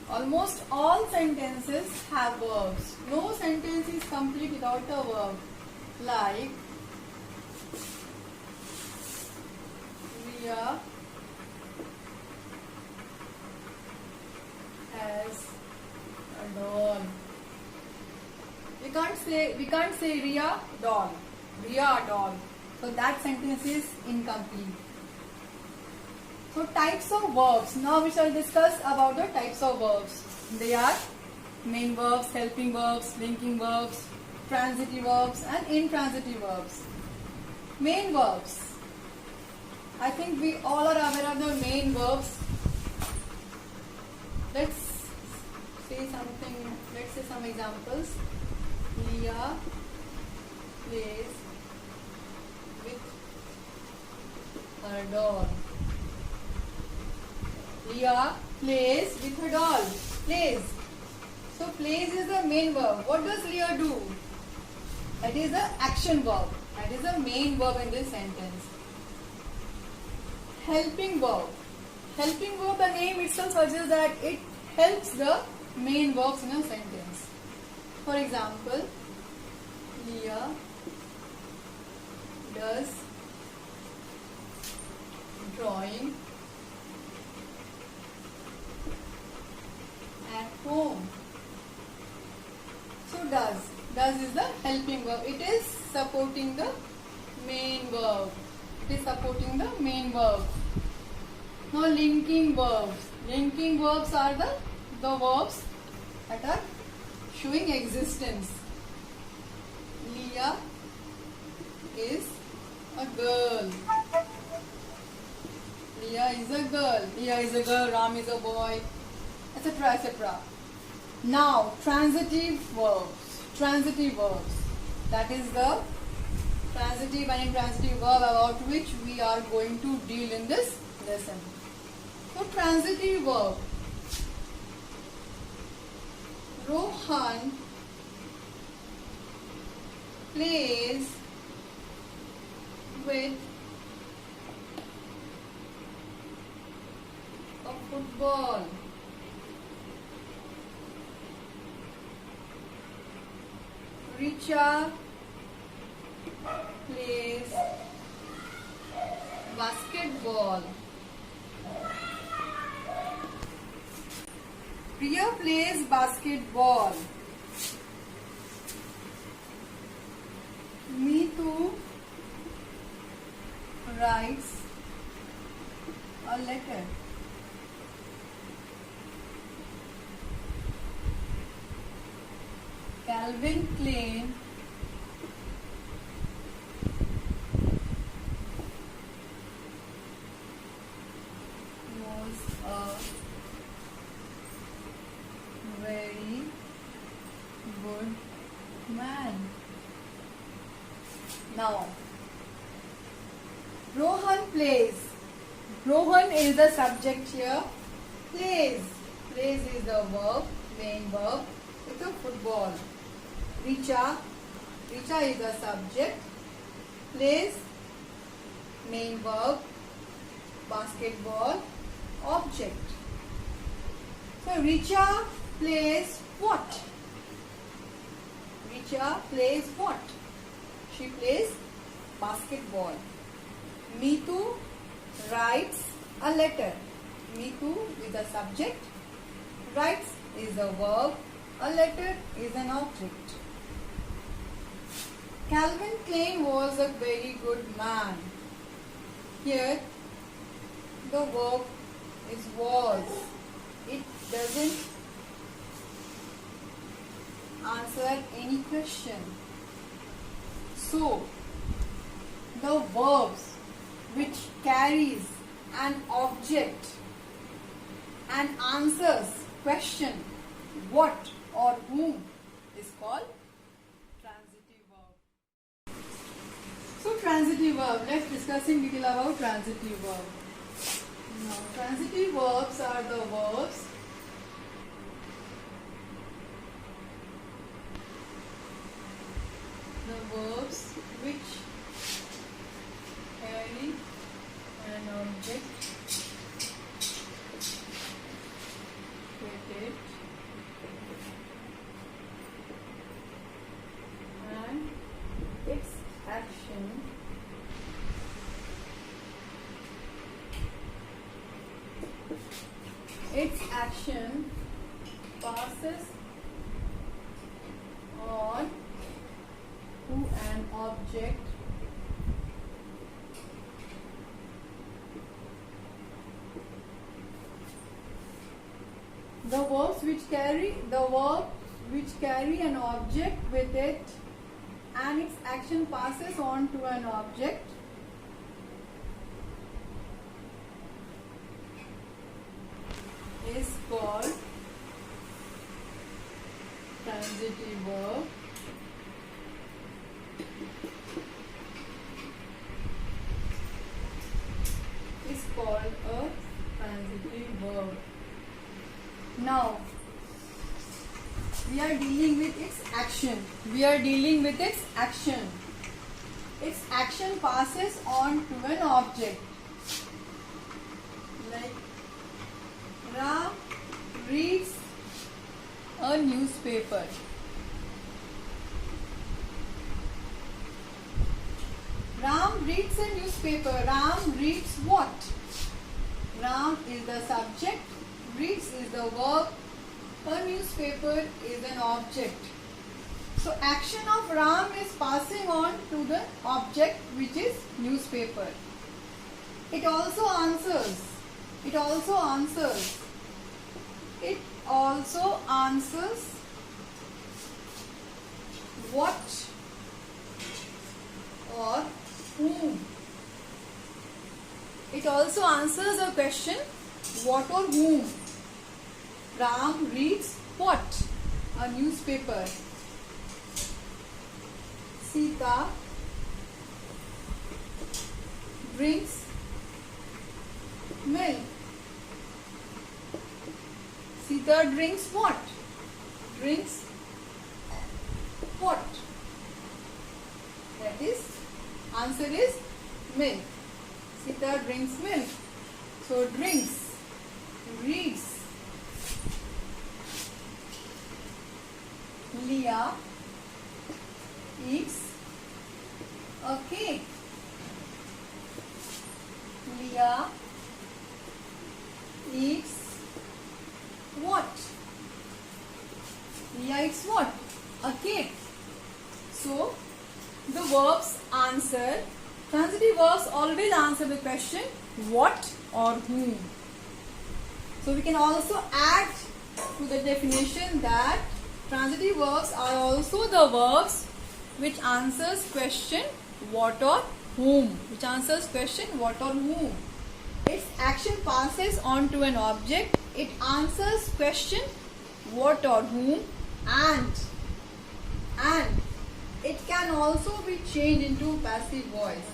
Almost all sentences have verbs. No sentence is complete without a verb. Like Riya has a doll. We can't say Riya doll. Riya doll. So that sentence is incomplete. So types of verbs. Now we shall discuss about the types of verbs. They are main verbs, helping verbs, linking verbs, transitive verbs and intransitive verbs. Main verbs. I think we all are aware of the main verbs. Let's say some examples. Riya plays with her doll. Riya plays with her doll. Plays. So plays is the main verb. What does Riya do? That is the action verb. That is the main verb in this sentence. Helping verb. Helping verb, the name itself suggests that it helps the main verbs in a sentence. For example, Riya does drawing at home. So does is the helping verb. It is supporting the main verb. It is supporting the main verb. Now linking verbs. Linking verbs are the verbs that are showing existence. Riya is a girl. Riya is a girl. Riya is a girl. Ram is a boy, etc. etc. Now transitive verbs. Transitive verbs. That is the transitive and intransitive verb about which we are going to deal in this lesson. So transitive verb. Rohan plays with a football. Richa plays basketball. Priya plays basketball. Neetu writes a letter. Calvin Klein was a very good man. Now, Rohan plays. Rohan is the subject here. Plays. Plays is the verb, main verb. It's a football. Richa is the subject. Plays, main verb. Basketball, object. So Richa plays what? Richa plays what? She plays basketball. Neetu writes a letter. Neetu is the subject. Writes is a verb. A letter is an object. Calvin Klein was a very good man. Here the verb is was. It doesn't answer any question. So the verbs which carries an object and answers question what or whom is called transitive verb. So transitive verb, let's discuss in detail about transitive verb. Now transitive verbs are the verbs which carry an object created its action passes on to an object the verbs which carry an object with it and its action passes on to an object is called transitive verb. Is called a transitive verb. Now we are dealing with its action. Its action passes on to an object. Like Ram reads a newspaper. Ram reads a newspaper. Ram reads what? Ram is the subject. Reads is the verb. A newspaper is an object. So action of Ram is passing on to the object which is newspaper. It also answers what or whom. It also answers a question what or whom. Ram reads what? A newspaper. Sita drinks milk. Sita drinks what? Drinks what? That is, answer is milk. Sita drinks milk. So drinks, reads. Leah eats a cake. Leah eats what? Leah eats what? A cake. So the verbs answer. Transitive verbs always answer the question what or whom. So we can also add to the definition that transitive verbs are also the verbs which answers question what or whom. Its action passes on to an object. It answers question what or whom, and it can also be changed into passive voice.